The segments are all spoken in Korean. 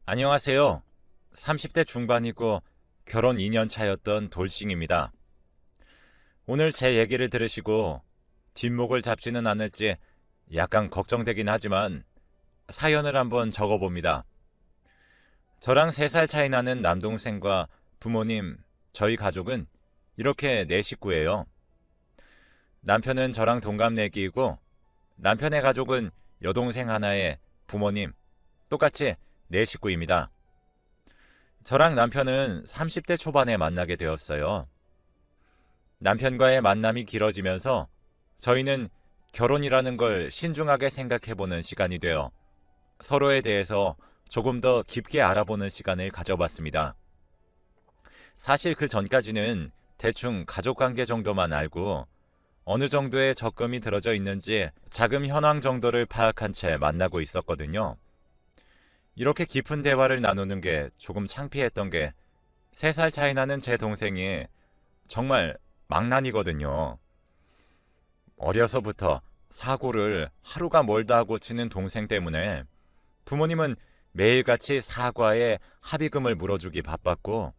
안녕하세요. 30대 중반이고 결혼 2년 차였던 돌싱입니다. 오늘 제 얘기를 들으시고 뒷목을 잡지는 않을지 약간 걱정되긴 하지만 사연을 한번 적어봅니다. 저랑 3살 차이 나는 남동생과 부모님, 저희 가족은 이렇게 4식구예요. 남편은 저랑 동갑내기이고 남편의 가족은 여동생 하나에 부모님, 똑같이 4식구입니다. 저랑 남편은 30대 초반에 만나게 되었어요. 남편과의 만남이 길어지면서 저희는 결혼이라는 걸 신중하게 생각해보는 시간이 되어 서로에 대해서 조금 더 깊게 알아보는 시간을 가져봤습니다. 사실 그 전까지는 대충 가족관계 정도만 알고 어느 정도의 적금이 들어져 있는지 자금 현황 정도를 파악한 채 만나고 있었거든요. 이렇게 깊은 대화를 나누는 게 조금 창피했던 게 3살 차이 나는 제 동생이 정말 망난이거든요. 어려서부터 사고를 하루가 멀다 하고 치는 동생 때문에 부모님은 매일같이 사과에 합의금을 물어주기 바빴고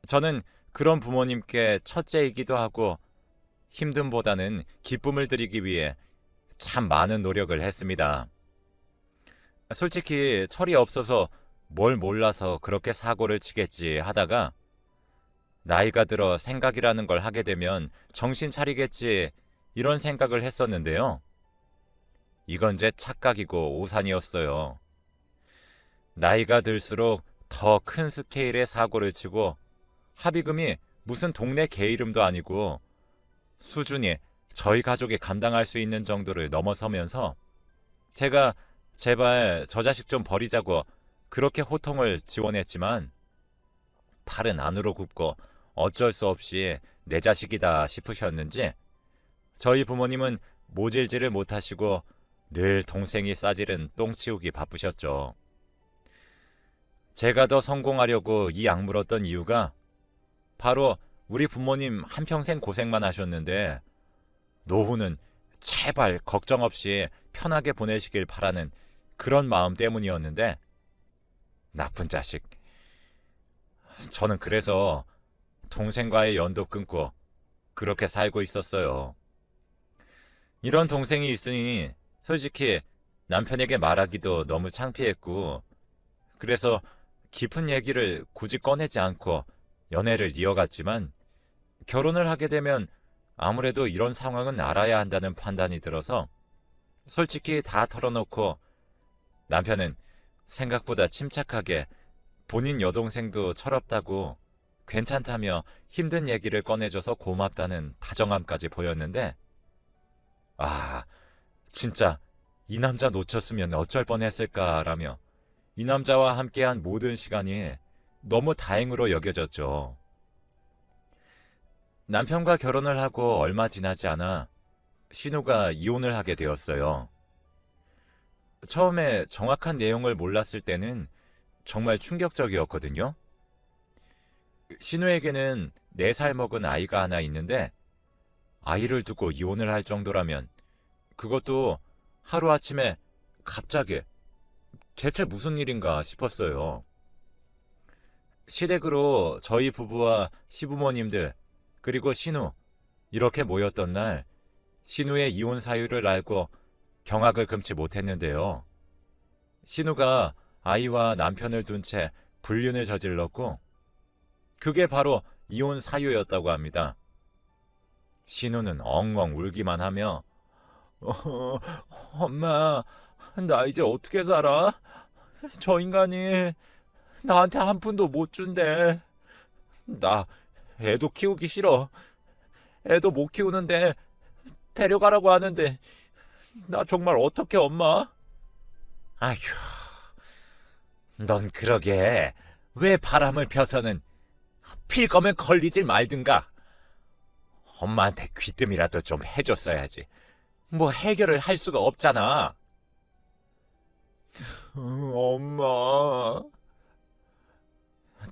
저는 그런 부모님께 첫째이기도 하고 힘듦보다는 기쁨을 드리기 위해 참 많은 노력을 했습니다. 솔직히 철이 없어서 뭘 몰라서 그렇게 사고를 치겠지 하다가 나이가 들어 생각이라는 걸 하게 되면 정신 차리겠지 이런 생각을 했었는데요. 이건 제 착각이고 오산이었어요. 나이가 들수록 더 큰 스케일의 사고를 치고 합의금이 무슨 동네 개 이름도 아니고 수준이 저희 가족이 감당할 수 있는 정도를 넘어서면서 제가 제발 저 자식 좀 버리자고 그렇게 호통을 지원했지만 팔은 안으로 굽고 어쩔 수 없이 내 자식이다 싶으셨는지 저희 부모님은 모질지를 못하시고 늘 동생이 싸지른 똥 치우기 바쁘셨죠. 제가 더 성공하려고 이 악물었던 이유가 바로 우리 부모님 한평생 고생만 하셨는데 노후는 제발 걱정 없이 편하게 보내시길 바라는 그런 마음 때문이었는데 나쁜 자식. 저는 그래서 동생과의 연도 끊고 그렇게 살고 있었어요. 이런 동생이 있으니 솔직히 남편에게 말하기도 너무 창피했고 그래서 깊은 얘기를 굳이 꺼내지 않고 연애를 이어갔지만 결혼을 하게 되면 아무래도 이런 상황은 알아야 한다는 판단이 들어서 솔직히 다 털어놓고 남편은 생각보다 침착하게 본인 여동생도 철없다고 괜찮다며 힘든 얘기를 꺼내줘서 고맙다는 다정함까지 보였는데 진짜 이 남자 놓쳤으면 어쩔 뻔했을까라며 이 남자와 함께한 모든 시간이 너무 다행으로 여겨졌죠. 남편과 결혼을 하고 얼마 지나지 않아 신우가 이혼을 하게 되었어요. 처음에 정확한 내용을 몰랐을 때는 정말 충격적이었거든요. 신우에게는 4살 먹은 아이가 하나 있는데 아이를 두고 이혼을 할 정도라면 그것도 하루아침에 갑자기 대체 무슨 일인가 싶었어요. 시댁으로 저희 부부와 시부모님들 그리고 신우 이렇게 모였던 날 신우의 이혼 사유를 알고 경악을 금치 못했는데요. 신우가 아이와 남편을 둔 채 불륜을 저질렀고 그게 바로 이혼 사유였다고 합니다. 신우는 엉엉 울기만 하며 엄마, 나 이제 어떻게 살아? 저 인간이 나한테 한 푼도 못 준대. 나 애도 키우기 싫어. 애도 못 키우는데 데려가라고 하는데 나 정말 어떡해 엄마? 아휴, 넌 그러게 왜 바람을 펴서는 필 거면 걸리질 말든가. 엄마한테 귀뜸이라도 좀 해줬어야지. 뭐 해결을 할 수가 없잖아. 엄마.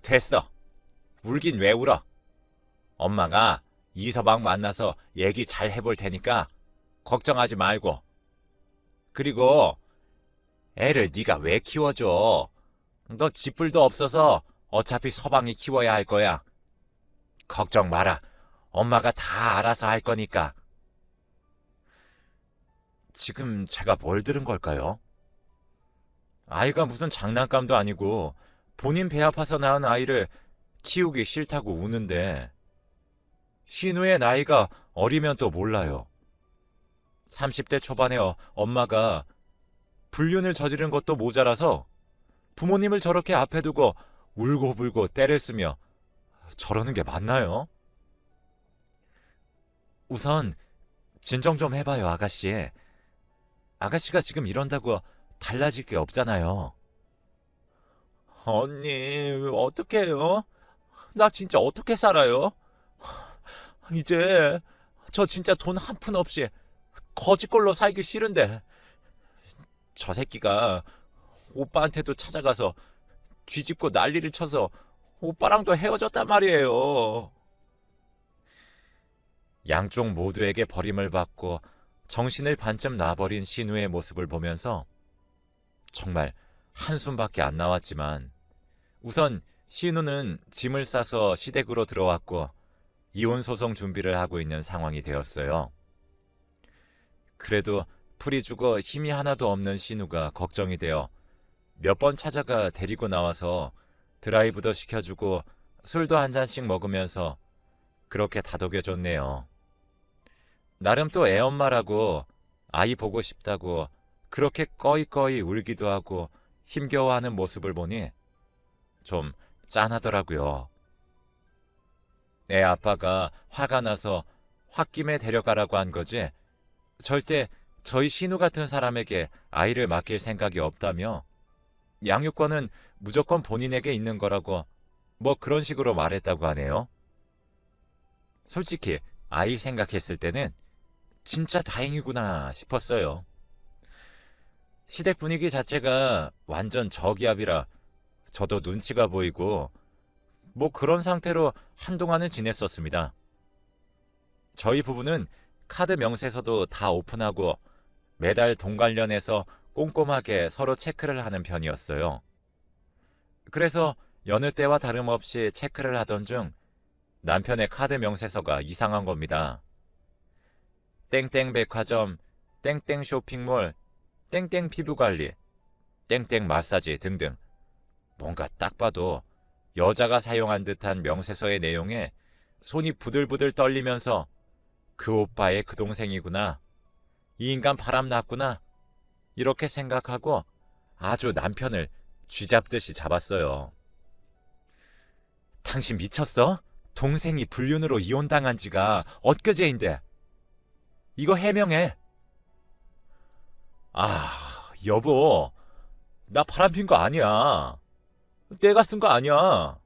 됐어. 울긴 왜 울어? 엄마가 이서방 만나서 얘기 잘 해볼 테니까 걱정하지 말고. 그리고 애를 네가 왜 키워줘? 너 집불도 없어서 어차피 서방이 키워야 할 거야. 걱정 마라. 엄마가 다 알아서 할 거니까. 지금 제가 뭘 들은 걸까요? 아이가 무슨 장난감도 아니고 본인 배 아파서 낳은 아이를 키우기 싫다고 우는데 신우의 나이가 어리면 또 몰라요. 30대 초반에 엄마가 불륜을 저지른 것도 모자라서 부모님을 저렇게 앞에 두고 울고불고 때를 쓰며 저러는 게 맞나요? 우선 진정 좀 해봐요, 아가씨. 아가씨가 지금 이런다고 달라질 게 없잖아요. 언니, 어떻게 해요? 나 진짜 어떻게 살아요? 이제 저 진짜 돈 한 푼 없이 거지꼴로 살기 싫은데 저 새끼가 오빠한테도 찾아가서 뒤집고 난리를 쳐서 오빠랑도 헤어졌단 말이에요. 양쪽 모두에게 버림을 받고 정신을 반쯤 놔버린 신우의 모습을 보면서 정말 한숨밖에 안 나왔지만 우선 신우는 짐을 싸서 시댁으로 들어왔고 이혼 소송 준비를 하고 있는 상황이 되었어요. 그래도 풀이 죽어 힘이 하나도 없는 신우가 걱정이 되어 몇 번 찾아가 데리고 나와서 드라이브도 시켜주고 술도 한 잔씩 먹으면서 그렇게 다독여줬네요. 나름 또 애엄마라고 아이 보고 싶다고 그렇게 꺼이꺼이 울기도 하고 힘겨워하는 모습을 보니 좀 짠하더라고요. 애 아빠가 화가 나서 홧김에 데려가라고 한 거지 절대 저희 신우 같은 사람에게 아이를 맡길 생각이 없다며 양육권은 무조건 본인에게 있는 거라고 뭐 그런 식으로 말했다고 하네요. 솔직히 아이 생각했을 때는 진짜 다행이구나 싶었어요. 시댁 분위기 자체가 완전 저기압이라 저도 눈치가 보이고 뭐 그런 상태로 한동안은 지냈었습니다. 저희 부부는 카드 명세서도 다 오픈하고 매달 돈 관련해서 꼼꼼하게 서로 체크를 하는 편이었어요. 그래서 여느 때와 다름없이 체크를 하던 중 남편의 카드 명세서가 이상한 겁니다. 땡땡 백화점, 땡땡 쇼핑몰, 땡땡 피부관리, 땡땡 마사지 등등 뭔가 딱 봐도 여자가 사용한 듯한 명세서의 내용에 손이 부들부들 떨리면서 그 오빠의 그 동생이구나. 이 인간 바람났구나. 이렇게 생각하고 아주 남편을 쥐잡듯이 잡았어요. 당신 미쳤어? 동생이 불륜으로 이혼당한 지가 엊그제인데. 이거 해명해. 여보. 나 바람핀 거 아니야. 내가 쓴 거 아니야.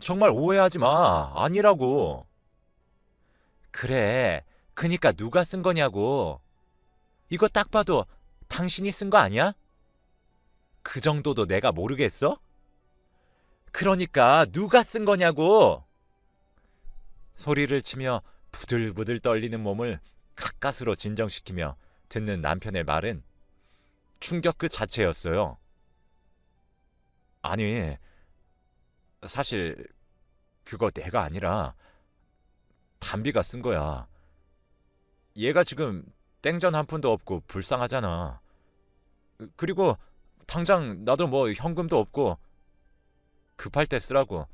정말 오해하지 마. 아니라고. 그래. 그니까 누가 쓴 거냐고. 이거 딱 봐도 당신이 쓴 거 아니야? 그 정도도 내가 모르겠어? 그러니까 누가 쓴 거냐고. 소리를 치며 부들부들 떨리는 몸을 가까스로 진정시키며 듣는 남편의 말은 충격 그 자체였어요. 아니, 사실 그거 내가 아니라 담비가 쓴 거야. 얘가 지금 땡전 한 푼도 없고 불쌍하잖아. 그리고 당장 나도 뭐 현금도 없고 급할 때 쓰라고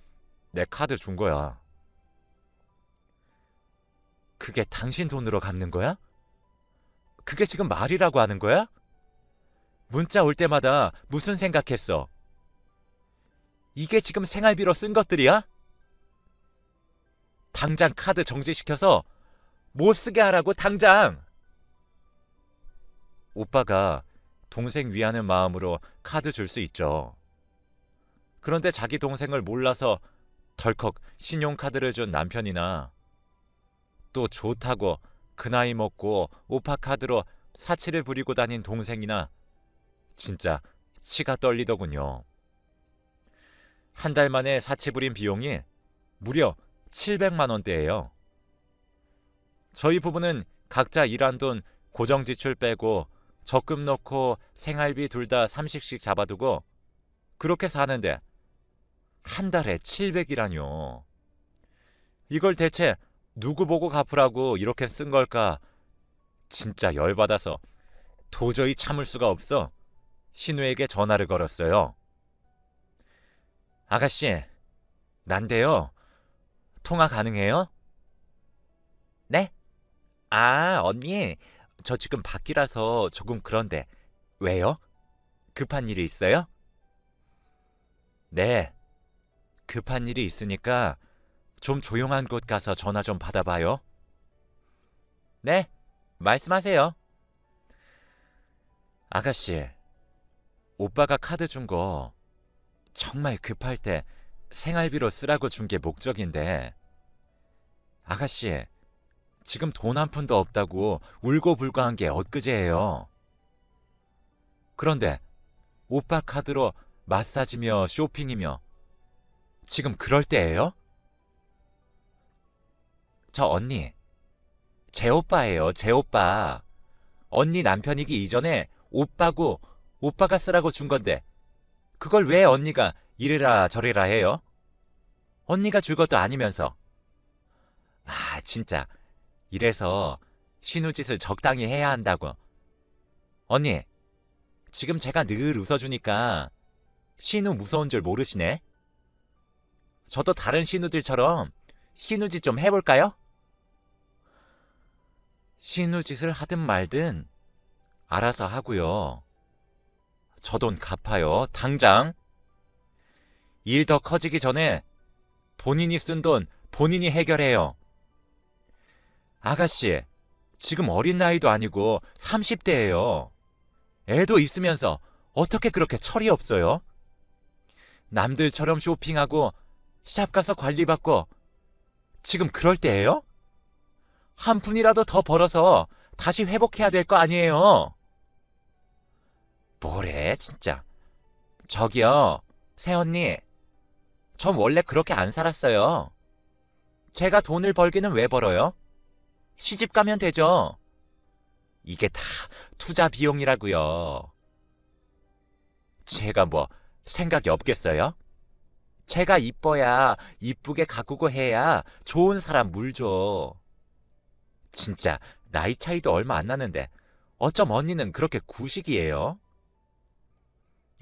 내 카드 준 거야. 그게 당신 돈으로 갚는 거야? 그게 지금 말이라고 하는 거야? 문자 올 때마다 무슨 생각했어? 이게 지금 생활비로 쓴 것들이야? 당장 카드 정지시켜서 못 쓰게 하라고 당장! 오빠가 동생 위하는 마음으로 카드 줄 수 있죠. 그런데 자기 동생을 몰라서 덜컥 신용카드를 준 남편이나 또 좋다고 그 나이 먹고 오빠 카드로 사치를 부리고 다닌 동생이나 진짜 치가 떨리더군요. 한 달 만에 사치 부린 비용이 무려 700만 원대예요. 저희 부부는 각자 일한 돈 고정 지출 빼고 적금 넣고 생활비 둘 다 30씩 잡아두고 그렇게 사는데 한 달에 700이라뇨. 이걸 대체 누구 보고 갚으라고 이렇게 쓴 걸까? 진짜 열받아서 도저히 참을 수가 없어 신우에게 전화를 걸었어요. 아가씨, 난데요. 통화 가능해요? 네? 아, 언니. 저 지금 밖이라서 조금 그런데. 왜요? 급한 일이 있어요? 네. 급한 일이 있으니까 좀 조용한 곳 가서 전화 좀 받아봐요. 네, 말씀하세요. 아가씨, 오빠가 카드 준 거 정말 급할 때 생활비로 쓰라고 준 게 목적인데, 아가씨, 지금 돈 한 푼도 없다고 울고불고 한 게 엊그제예요. 그런데 오빠 카드로 마사지며 쇼핑이며 지금 그럴 때예요? 저 언니, 제 오빠예요, 제 오빠. 언니 남편이기 이전에 오빠고 오빠가 쓰라고 준 건데 그걸 왜 언니가 이래라 저래라 해요? 언니가 줄 것도 아니면서. 아, 진짜. 이래서 신우짓을 적당히 해야 한다고. 언니, 지금 제가 늘 웃어주니까 신우 무서운 줄 모르시네? 저도 다른 신우들처럼 신우짓 좀 해볼까요? 신우짓을 하든 말든 알아서 하고요. 저 돈 갚아요, 당장. 일 더 커지기 전에 본인이 쓴 돈 본인이 해결해요. 아가씨, 지금 어린 나이도 아니고 30대예요. 애도 있으면서 어떻게 그렇게 철이 없어요? 남들처럼 쇼핑하고 샵 가서 관리받고 지금 그럴 때예요? 한 푼이라도 더 벌어서 다시 회복해야 될 거 아니에요. 뭐래, 진짜. 저기요, 새언니. 전 원래 그렇게 안 살았어요. 제가 돈을 벌기는 왜 벌어요? 시집 가면 되죠. 이게 다 투자 비용이라고요. 제가 뭐 생각이 없겠어요? 제가 이뻐야 이쁘게 가꾸고 해야 좋은 사람 물 줘. 진짜 나이 차이도 얼마 안 나는데 어쩜 언니는 그렇게 구식이에요?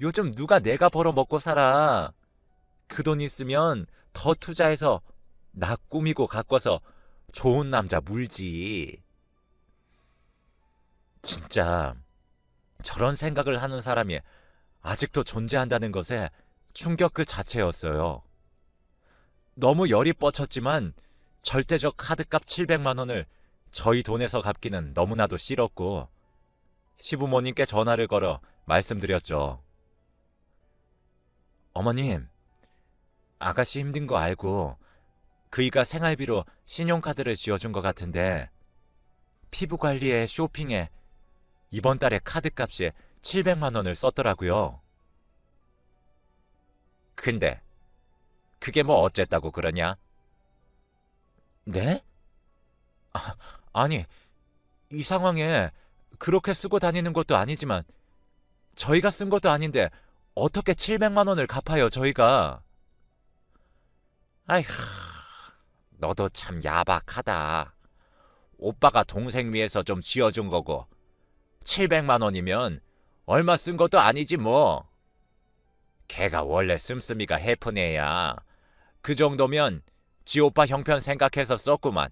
요즘 누가 내가 벌어 먹고 살아. 그 돈 있으면 더 투자해서 나 꾸미고 가꿔서 좋은 남자 물지. 진짜 저런 생각을 하는 사람이 아직도 존재한다는 것에 충격 그 자체였어요. 너무 열이 뻗쳤지만 절대적 카드값 700만 원을 저희 돈에서 갚기는 너무나도 싫었고 시부모님께 전화를 걸어 말씀드렸죠. 어머님, 아가씨 힘든 거 알고 그이가 생활비로 신용카드를 쥐어준 것 같은데 피부관리에 쇼핑에 이번 달에 카드값이 700만 원을 썼더라고요. 근데 그게 뭐 어쨌다고 그러냐? 네? 아니, 이 상황에 그렇게 쓰고 다니는 것도 아니지만 저희가 쓴 것도 아닌데 어떻게 700만 원을 갚아요, 저희가? 아휴, 너도 참 야박하다. 오빠가 동생 위해서 좀 쥐어준 거고 700만 원이면 얼마 쓴 것도 아니지 뭐. 걔가 원래 씀씀이가 해픈 애야. 그 정도면 지 오빠 형편 생각해서 썼구만.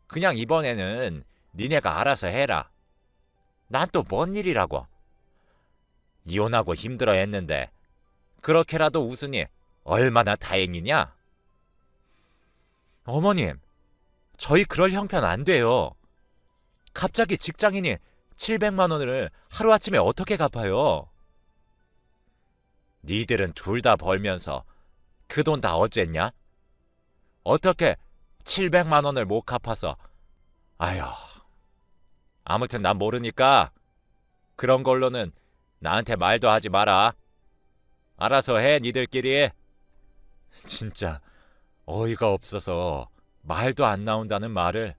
그냥 이번에는 니네가 알아서 해라. 난 또 뭔 일이라고. 이혼하고 힘들어 했는데 그렇게라도 웃으니 얼마나 다행이냐? 어머님, 저희 그럴 형편 안 돼요. 갑자기 직장인이 700만 원을 하루아침에 어떻게 갚아요? 니들은 둘 다 벌면서 그 돈 다 어쨌냐? 어떻게 700만 원을 못 갚아서. 아휴, 아무튼 난 모르니까 그런 걸로는 나한테 말도 하지 마라. 알아서 해, 니들끼리. 진짜 어이가 없어서 말도 안 나온다는 말을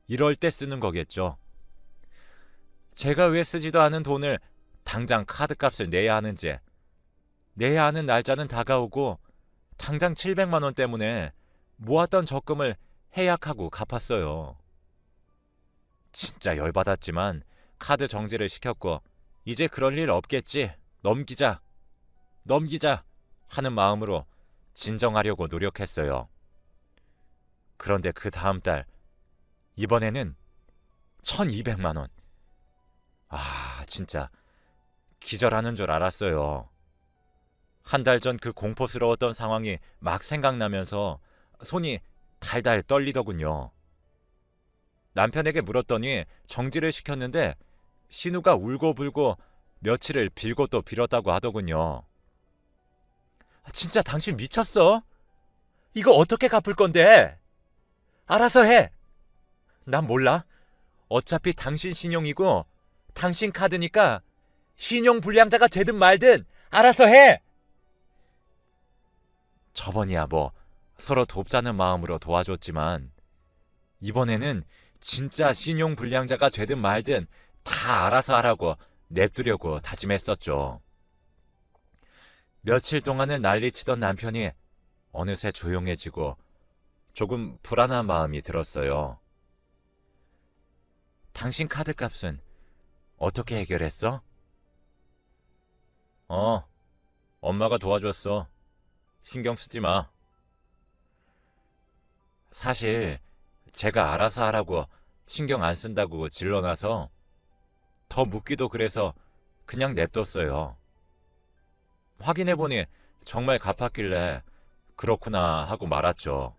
이럴 때 쓰는 거겠죠. 제가 왜 쓰지도 않은 돈을 당장 카드값을 내야 하는지 내야 하는 날짜는 다가오고 당장 700만 원 때문에 모았던 적금을 해약하고 갚았어요. 진짜 열받았지만 카드 정지를 시켰고 이제 그럴 일 없겠지. 넘기자. 넘기자 하는 마음으로 진정하려고 노력했어요. 그런데 그 다음 달 이번에는 1200만 원. 진짜 기절하는 줄 알았어요. 한 달 전 그 공포스러웠던 상황이 막 생각나면서 손이 달달 떨리더군요. 남편에게 물었더니 정지를 시켰는데 신우가 울고불고 며칠을 빌고 또 빌었다고 하더군요. 진짜 당신 미쳤어? 이거 어떻게 갚을 건데? 알아서 해. 난 몰라. 어차피 당신 신용이고 당신 카드니까 신용 불량자가 되든 말든 알아서 해. 저번이야 뭐 서로 돕자는 마음으로 도와줬지만 이번에는 진짜 신용 불량자가 되든 말든 다 알아서 하라고 냅두려고 다짐했었죠. 며칠 동안은 난리치던 남편이 어느새 조용해지고 조금 불안한 마음이 들었어요. 당신 카드값은 어떻게 해결했어? 엄마가 도와줬어. 신경 쓰지 마. 사실 제가 알아서 하라고 신경 안 쓴다고 질러놔서 더 묻기도 그래서 그냥 냅뒀어요. 확인해보니 정말 갚았길래 그렇구나 하고 말았죠.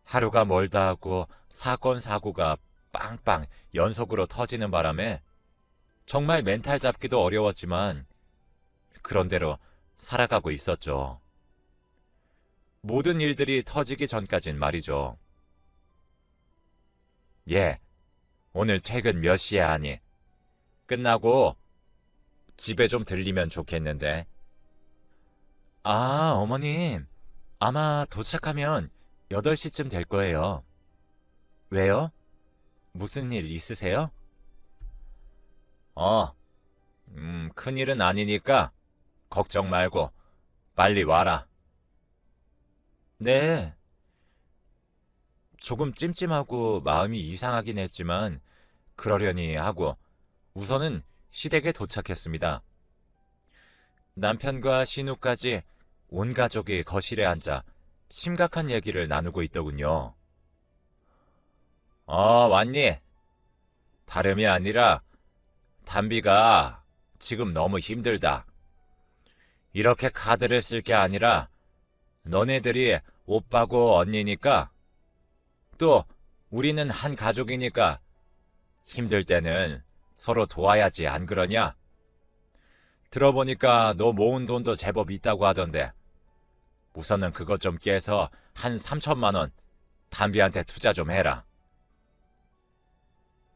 하루가 멀다 하고 사건 사고가 빵빵 연속으로 터지는 바람에 정말 멘탈 잡기도 어려웠지만 그런대로 살아가고 있었죠. 모든 일들이 터지기 전까진 말이죠. 오늘 퇴근 몇 시에 하니? 끝나고 집에 좀 들리면 좋겠는데. 어머님. 아마 도착하면 8시쯤 될 거예요. 왜요? 무슨 일 있으세요? 큰일은 아니니까 걱정 말고 빨리 와라. 네. 조금 찜찜하고 마음이 이상하긴 했지만 그러려니 하고 우선은 시댁에 도착했습니다. 남편과 신우까지 온 가족이 거실에 앉아 심각한 얘기를 나누고 있더군요. 왔니? 다름이 아니라 담비가 지금 너무 힘들다. 이렇게 카드를 쓸 게 아니라 너네들이 오빠고 언니니까 또 우리는 한 가족이니까 힘들 때는 서로 도와야지 안 그러냐? 들어보니까 너 모은 돈도 제법 있다고 하던데 우선은 그것 좀 깨서 한 3천만 원 담비한테 투자 좀 해라.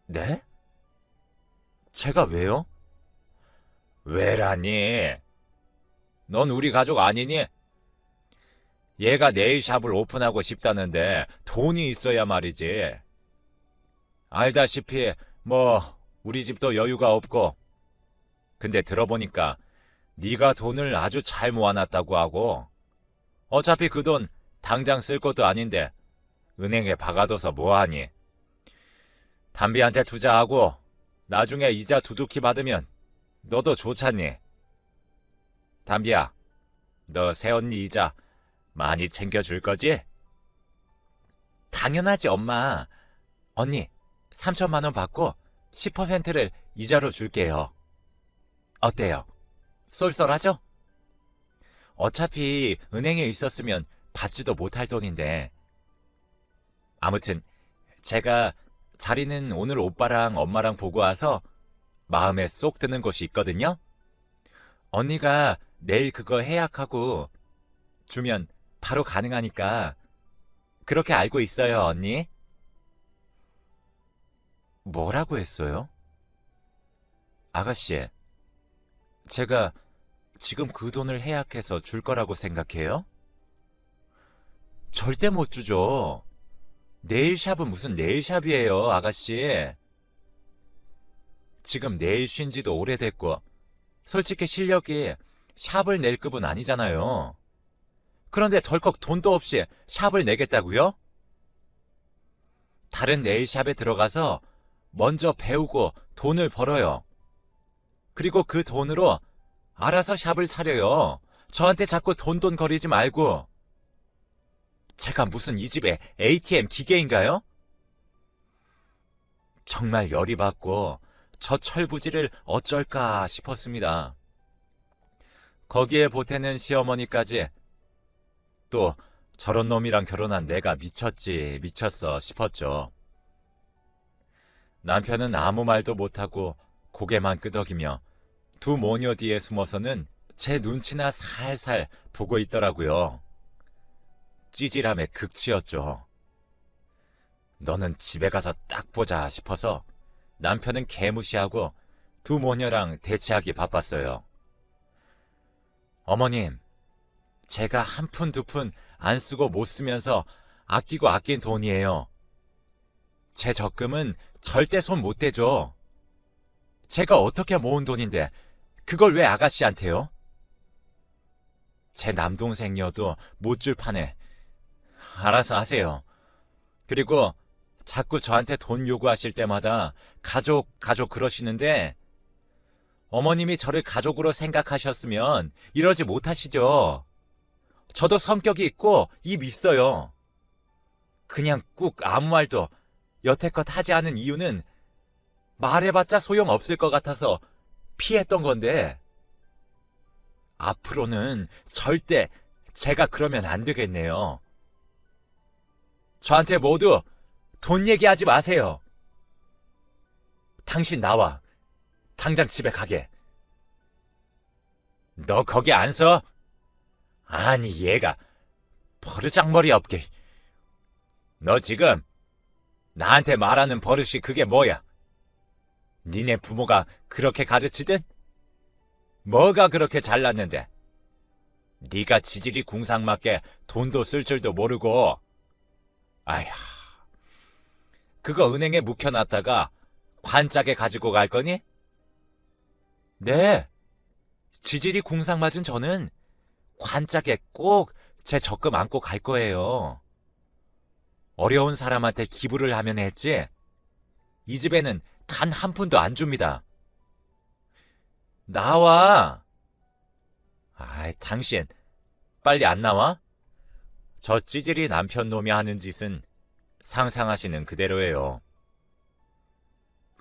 네? 제가 왜요? 왜라니? 넌 우리 가족 아니니? 얘가 네일샵을 오픈하고 싶다는데 돈이 있어야 말이지. 알다시피 우리 집도 여유가 없고 근데 들어보니까 네가 돈을 아주 잘 모아놨다고 하고 어차피 그 돈 당장 쓸 것도 아닌데 은행에 박아둬서 뭐하니? 담비한테 투자하고 나중에 이자 두둑히 받으면 너도 좋잖니? 담비야, 너 새언니 이자 많이 챙겨줄 거지? 당연하지 엄마. 언니 3천만 원 받고 10%를 이자로 줄게요. 어때요? 쏠쏠하죠? 어차피 은행에 있었으면 받지도 못할 돈인데. 아무튼 제가 자리는 오늘 오빠랑 엄마랑 보고 와서 마음에 쏙 드는 곳이 있거든요. 언니가 내일 그거 해약하고 주면 바로 가능하니까 그렇게 알고 있어요, 언니. 뭐라고 했어요? 아가씨, 제가 지금 그 돈을 해약해서 줄 거라고 생각해요? 절대 못 주죠. 네일샵은 무슨 네일샵이에요, 아가씨. 지금 네일 쉰 지도 오래됐고 솔직히 실력이 샵을 낼 급은 아니잖아요. 그런데 덜컥 돈도 없이 샵을 내겠다고요? 다른 네일샵에 들어가서 먼저 배우고 돈을 벌어요. 그리고 그 돈으로 알아서 샵을 차려요. 저한테 자꾸 돈돈 거리지 말고. 제가 무슨 이 집에 ATM 기계인가요? 정말 열이 받고 저 철부지를 어쩔까 싶었습니다. 거기에 보태는 시어머니까지 또 저런 놈이랑 결혼한 내가 미쳤어 싶었죠. 남편은 아무 말도 못하고 고개만 끄덕이며 두 모녀 뒤에 숨어서는 제 눈치나 살살 보고 있더라고요. 찌질함의 극치였죠. 너는 집에 가서 딱 보자 싶어서 남편은 개무시하고 두 모녀랑 대치하기 바빴어요. 어머님, 제가 한 푼 두 푼 안 쓰고 못 쓰면서 아끼고 아낀 돈이에요. 제 적금은 절대 손 못 대죠. 제가 어떻게 모은 돈인데 그걸 왜 아가씨한테요? 제 남동생이어도 못 줄 판에 알아서 하세요. 그리고 자꾸 저한테 돈 요구하실 때마다 가족 그러시는데 어머님이 저를 가족으로 생각하셨으면 이러지 못하시죠. 저도 성격이 있고 입 있어요. 그냥 꾹 아무 말도 여태껏 하지 않은 이유는 말해봤자 소용없을 것 같아서 피했던 건데 앞으로는 절대 제가 그러면 안 되겠네요. 저한테 모두 돈 얘기하지 마세요. 당신 나와. 당장 집에 가게. 너 거기 안 서? 아니 얘가 버르장머리 없게. 너 지금 나한테 말하는 버릇이 그게 뭐야? 니네 부모가 그렇게 가르치든? 뭐가 그렇게 잘났는데? 네가 지질이 궁상맞게 돈도 쓸 줄도 모르고. 아휴, 그거 은행에 묵혀놨다가 관짝에 가지고 갈 거니? 네, 지질이 궁상맞은 저는 관짝에 꼭 제 적금 안고 갈 거예요. 어려운 사람한테 기부를 하면 했지 이 집에는 단 한 푼도 안 줍니다. 나와. 아이, 당신 빨리 안 나와? 저 찌질이 남편 놈이 하는 짓은 상상하시는 그대로예요.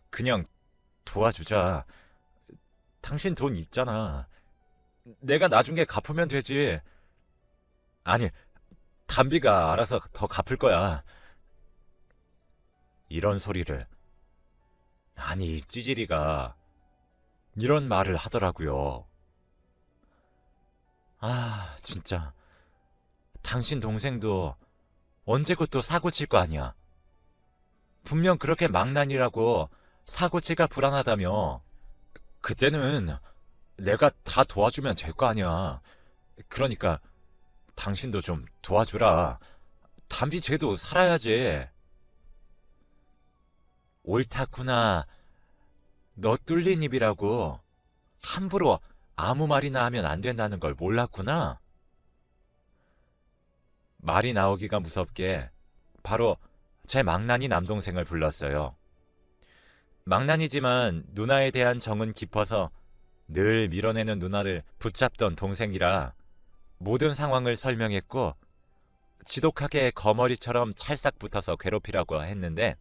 그냥 도와주자. 당신 돈 있잖아. 내가 나중에 갚으면 되지. 아니, 담비가 알아서 더 갚을 거야. 이런 소리를. 아니, 이 찌질이가 이런 말을 하더라고요. 아, 진짜. 당신 동생도 언제고 또 사고 칠 거 아니야. 분명 그렇게 망난이라고 사고치가 불안하다며. 그때는 내가 다 도와주면 될 거 아니야. 그러니까 당신도 좀 도와주라. 담비 쟤도 살아야지. 옳다구나. 너 뚫린 입이라고 함부로 아무 말이나 하면 안 된다는 걸 몰랐구나. 말이 나오기가 무섭게 바로 제 망나니 남동생을 불렀어요. 망나니지만 누나에 대한 정은 깊어서 늘 밀어내는 누나를 붙잡던 동생이라 모든 상황을 설명했고 지독하게 거머리처럼 찰싹 붙어서 괴롭히라고 했는데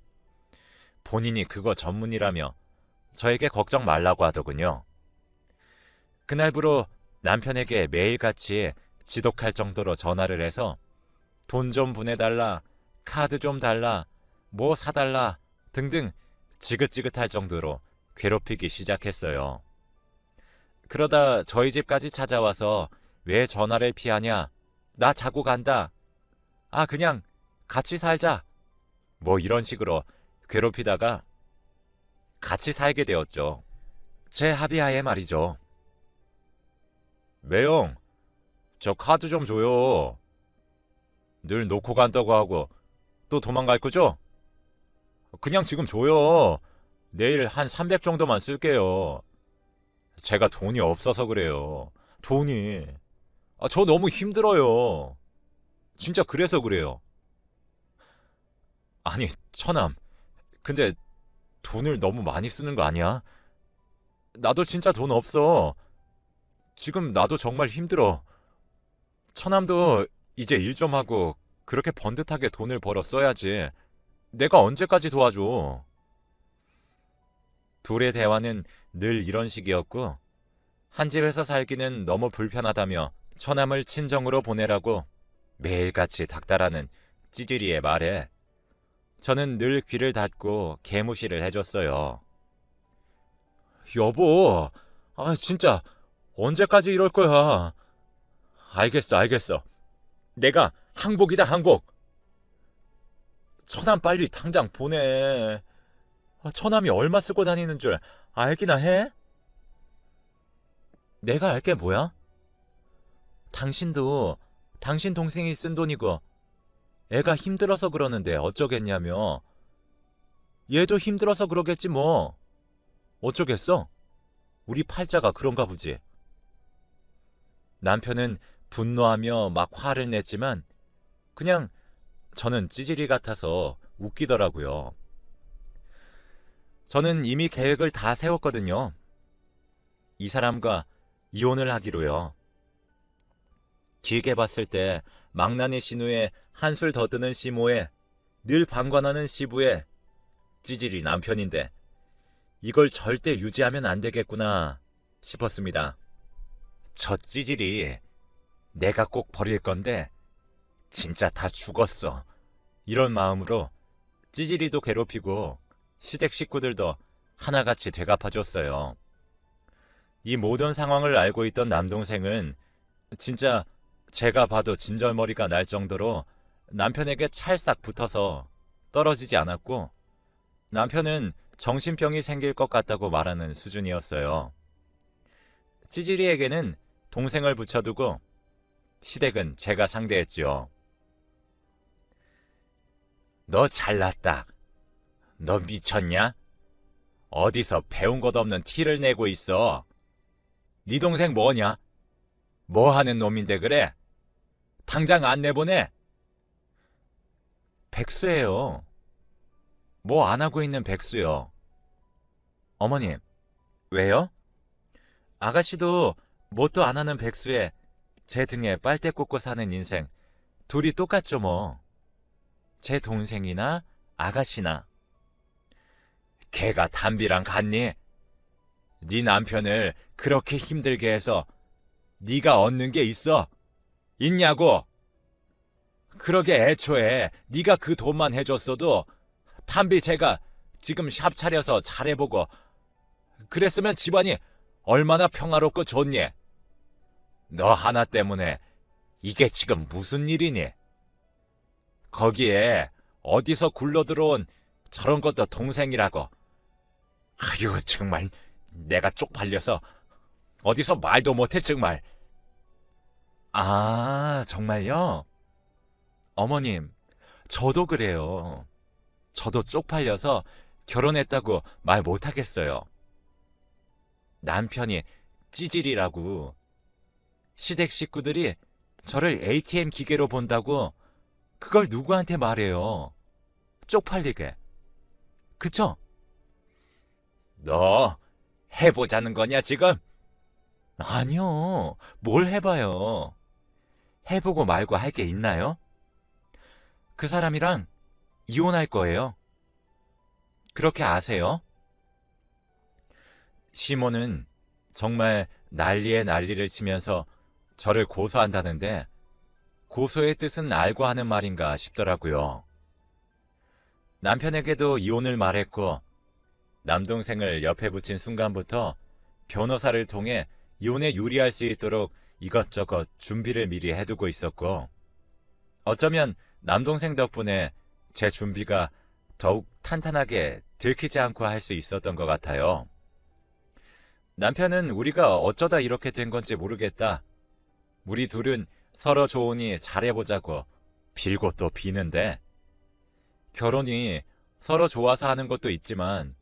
본인이 그거 전문이라며 저에게 걱정 말라고 하더군요. 그날부로 남편에게 매일같이 지독할 정도로 전화를 해서 돈 좀 보내달라, 카드 좀 달라, 뭐 사달라 등등 지긋지긋할 정도로 괴롭히기 시작했어요. 그러다 저희 집까지 찾아와서 왜 전화를 피하냐? 나 자고 간다. 아, 그냥 같이 살자. 뭐 이런 식으로 괴롭히다가 같이 살게 되었죠. 제 합의하에 말이죠. 매형, 저 카드 좀 줘요. 늘 놓고 간다고 하고 또 도망갈 거죠? 그냥 지금 줘요. 내일 한 300 정도만 쓸게요. 제가 돈이 없어서 그래요. 돈이. 저 너무 힘들어요. 진짜 그래서 그래요. 아니, 처남. 근데 돈을 너무 많이 쓰는 거 아니야? 나도 진짜 돈 없어. 지금 나도 정말 힘들어. 처남도 이제 일 좀 하고 그렇게 번듯하게 돈을 벌어 써야지. 내가 언제까지 도와줘? 둘의 대화는 늘 이런 식이었고, 한 집에서 살기는 너무 불편하다며 처남을 친정으로 보내라고 매일같이 닥달하는 찌질이의 말에 저는 늘 귀를 닫고 개무시를 해줬어요. 여보, 진짜 언제까지 이럴 거야? 알겠어. 내가 항복이다, 항복. 처남 빨리 당장 보내. 처남이 얼마 쓰고 다니는 줄 알기나 해? 내가 알게 뭐야? 당신도 당신 동생이 쓴 돈이고 애가 힘들어서 그러는데 어쩌겠냐며. 얘도 힘들어서 그러겠지 뭐. 어쩌겠어? 우리 팔자가 그런가 보지. 남편은 분노하며 막 화를 냈지만 그냥 저는 찌질이 같아서 웃기더라고요. 저는 이미 계획을 다 세웠거든요. 이 사람과 이혼을 하기로요. 길게 봤을 때 망나니 신우에 한술 더 드는 시모에 늘 방관하는 시부에 찌질이 남편인데 이걸 절대 유지하면 안 되겠구나 싶었습니다. 저 찌질이 내가 꼭 버릴 건데 진짜 다 죽었어. 이런 마음으로 찌질이도 괴롭히고 시댁 식구들도 하나같이 되갚아줬어요. 이 모든 상황을 알고 있던 남동생은 진짜 제가 봐도 진절머리가 날 정도로 남편에게 찰싹 붙어서 떨어지지 않았고 남편은 정신병이 생길 것 같다고 말하는 수준이었어요. 찌질이에게는 동생을 붙여두고 시댁은 제가 상대했지요. 너 잘났다. 너 미쳤냐? 어디서 배운 것 없는 티를 내고 있어. 네 동생 뭐냐? 뭐 하는 놈인데 그래? 당장 안 내보내? 백수예요. 뭐 안 하고 있는 백수요. 어머님, 왜요? 아가씨도 뭣도 안 하는 백수에 제 등에 빨대 꽂고 사는 인생 둘이 똑같죠 뭐. 제 동생이나 아가씨나. 걔가 담비랑 같니? 네 남편을 그렇게 힘들게 해서 네가 얻는 게 있어? 있냐고? 그러게 애초에 네가 그 돈만 해줬어도 담비 제가 지금 샵 차려서 잘해보고 그랬으면 집안이 얼마나 평화롭고 좋니? 너 하나 때문에 이게 지금 무슨 일이니? 거기에 어디서 굴러들어온 저런 것도 동생이라고. 아유 정말 내가 쪽팔려서 어디서 말도 못해 정말. 정말요? 어머님, 저도 그래요. 저도 쪽팔려서 결혼했다고 말 못하겠어요. 남편이 찌질이라고 시댁 식구들이 저를 ATM 기계로 본다고 그걸 누구한테 말해요. 쪽팔리게. 그쵸? 너 해보자는 거냐 지금? 아니요. 뭘 해봐요. 해보고 말고 할 게 있나요? 그 사람이랑 이혼할 거예요. 그렇게 아세요? 시모는 정말 난리에 난리를 치면서 저를 고소한다는데 고소의 뜻은 알고 하는 말인가 싶더라고요. 남편에게도 이혼을 말했고 남동생을 옆에 붙인 순간부터 변호사를 통해 이혼에 유리할 수 있도록 이것저것 준비를 미리 해두고 있었고 어쩌면 남동생 덕분에 제 준비가 더욱 탄탄하게 들키지 않고 할 수 있었던 것 같아요. 남편은 우리가 어쩌다 이렇게 된 건지 모르겠다. 우리 둘은 서로 좋으니 잘해보자고 빌고 또 비는데 결혼이 서로 좋아서 하는 것도 있지만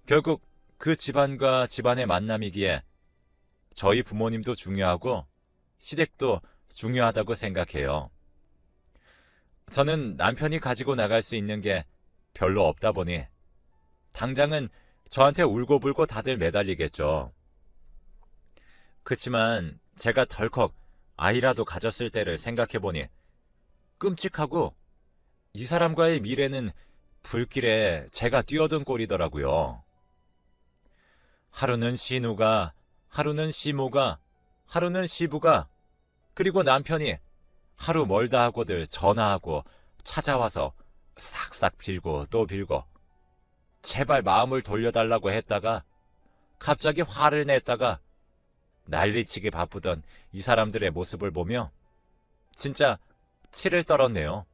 결국 그 집안과 집안의 만남이기에 저희 부모님도 중요하고 시댁도 중요하다고 생각해요. 저는 남편이 가지고 나갈 수 있는 게 별로 없다 보니 당장은 저한테 울고불고 다들 매달리겠죠. 그치만 제가 덜컥 아이라도 가졌을 때를 생각해보니 끔찍하고 이 사람과의 미래는 불길에 제가 뛰어든 꼴이더라고요. 하루는 시누가, 하루는 시모가, 하루는 시부가, 그리고 남편이 하루 멀다 하고들 전화하고 찾아와서 싹싹 빌고 또 빌고 제발 마음을 돌려달라고 했다가 갑자기 화를 냈다가 난리치기 바쁘던 이 사람들의 모습을 보며 진짜 치를 떨었네요.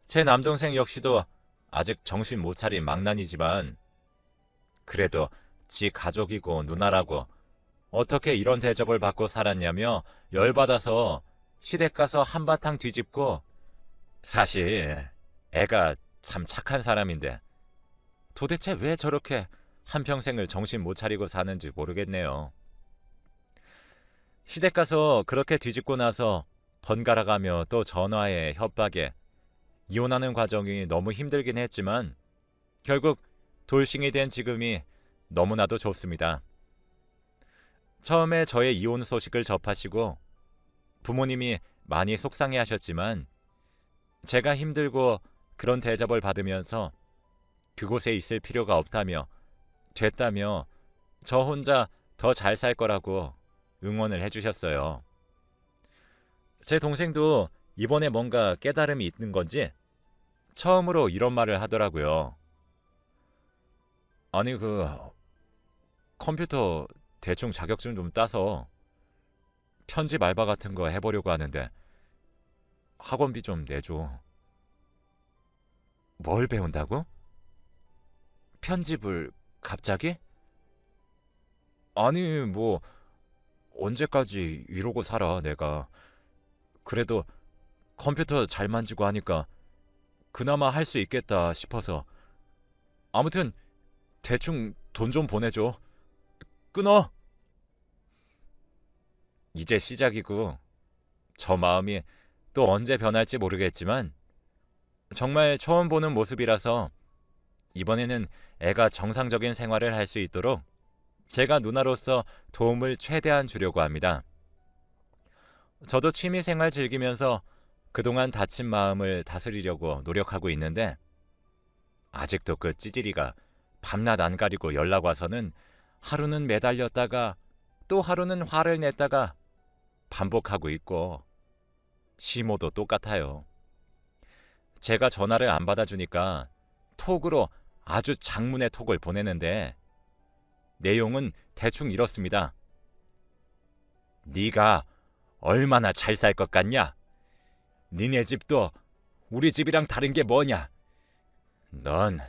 제 남동생 역시도 아직 정신 못 차린 망난이지만 그래도 지 가족이고 누나라고 어떻게 이런 대접을 받고 살았냐며 열받아서 시댁 가서 한바탕 뒤집고 사실 애가 참 착한 사람인데 도대체 왜 저렇게 한평생을 정신 못 차리고 사는지 모르겠네요. 시댁 가서 그렇게 뒤집고 나서 번갈아가며 또 전화에 협박에 이혼하는 과정이 너무 힘들긴 했지만 결국 돌싱이 된 지금이 너무나도 좋습니다. 처음에 저의 이혼 소식을 접하시고 부모님이 많이 속상해 하셨지만 제가 힘들고 그런 대접을 받으면서 그곳에 있을 필요가 없다며 됐다며 저 혼자 더 잘 살 거라고 응원을 해주셨어요. 제 동생도 이번에 뭔가 깨달음이 있는 건지 처음으로 이런 말을 하더라고요. 아니 컴퓨터 대충 자격증 좀 따서 편집 알바 같은 거 해보려고 하는데 학원비 좀 내줘. 뭘 배운다고? 편집을 갑자기? 아니 언제까지 이러고 살아 내가. 그래도 컴퓨터 잘 만지고 하니까 그나마 할 수 있겠다 싶어서. 아무튼 대충 돈 좀 보내줘. 끊어. 이제 시작이고 저 마음이 또 언제 변할지 모르겠지만 정말 처음 보는 모습이라서 이번에는 애가 정상적인 생활을 할 수 있도록 제가 누나로서 도움을 최대한 주려고 합니다. 저도 취미생활 즐기면서 그동안 다친 마음을 다스리려고 노력하고 있는데 아직도 그 찌질이가 밤낮 안 가리고 연락 와서는 하루는 매달렸다가 또 하루는 화를 냈다가 반복하고 있고 시모도 똑같아요. 제가 전화를 안 받아주니까 톡으로 아주 장문의 톡을 보내는데 내용은 대충 이렇습니다. 네가 얼마나 잘 살 것 같냐? 니네 집도 우리 집이랑 다른 게 뭐냐? 넌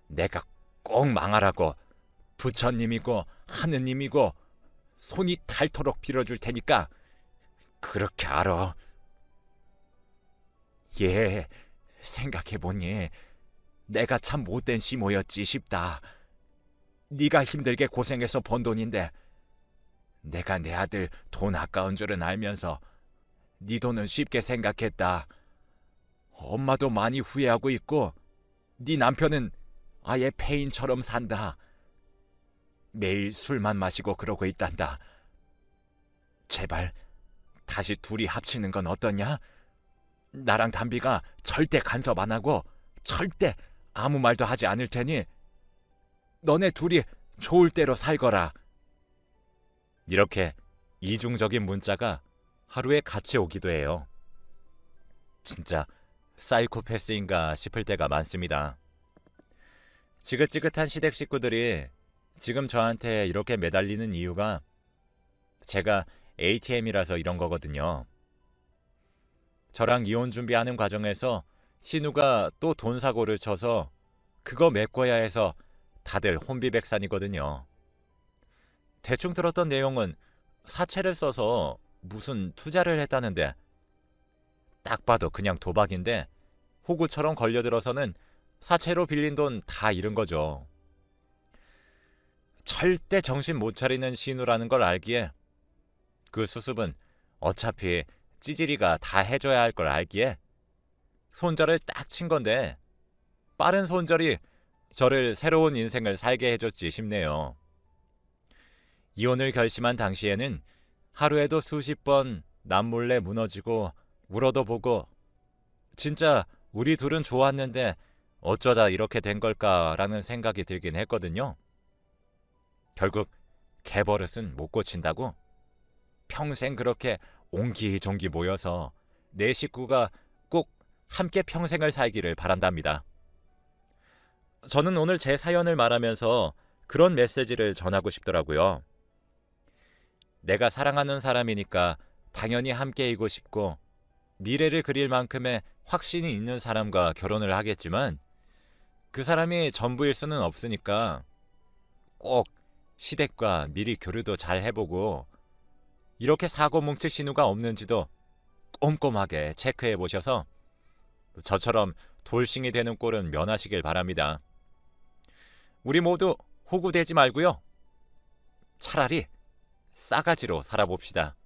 내가 꼭 망하라고 부처님이고 하느님이고 손이 닳도록 빌어줄 테니까 그렇게 알아. 예, 생각해보니 내가 참 못된 시모였지 싶다. 네가 힘들게 고생해서 번 돈인데 내가 내 아들 돈 아까운 줄은 알면서 네 돈은 쉽게 생각했다. 엄마도 많이 후회하고 있고 네 남편은 아예 폐인처럼 산다. 매일 술만 마시고 그러고 있단다. 제발 다시 둘이 합치는 건 어떠냐? 나랑 담비가 절대 간섭 안 하고 절대 아무 말도 하지 않을 테니 너네 둘이 좋을 대로 살거라. 이렇게 이중적인 문자가 하루에 같이 오기도 해요. 진짜 사이코패스인가 싶을 때가 많습니다. 지긋지긋한 시댁 식구들이 지금 저한테 이렇게 매달리는 이유가 제가 ATM이라서 이런 거거든요. 저랑 이혼 준비하는 과정에서 신우가 또 돈 사고를 쳐서 그거 메꿔야 해서 다들 혼비백산이거든요. 대충 들었던 내용은 사채를 써서 무슨 투자를 했다는데 딱 봐도 그냥 도박인데 호구처럼 걸려들어서는 사채로 빌린 돈 다 잃은 거죠. 절대 정신 못 차리는 신우라는 걸 알기에 그 수습은 어차피 찌질이가 다 해줘야 할 걸 알기에 손절을 딱 친 건데 빠른 손절이 저를 새로운 인생을 살게 해줬지 싶네요. 이혼을 결심한 당시에는 하루에도 수십 번 남몰래 무너지고 울어도 보고 진짜 우리 둘은 좋았는데 어쩌다 이렇게 된 걸까라는 생각이 들긴 했거든요. 결국 개버릇은 못 고친다고 평생 그렇게 옹기종기 모여서 내 식구가 꼭 함께 평생을 살기를 바란답니다. 저는 오늘 제 사연을 말하면서 그런 메시지를 전하고 싶더라고요. 내가 사랑하는 사람이니까 당연히 함께이고 싶고 미래를 그릴 만큼의 확신이 있는 사람과 결혼을 하겠지만 그 사람이 전부일 수는 없으니까 꼭 시댁과 미리 교류도 잘 해보고 이렇게 사고 뭉칠 신우가 없는지도 꼼꼼하게 체크해 보셔서 저처럼 돌싱이 되는 꼴은 면하시길 바랍니다. 우리 모두 호구되지 말고요. 차라리 싸가지로 살아봅시다.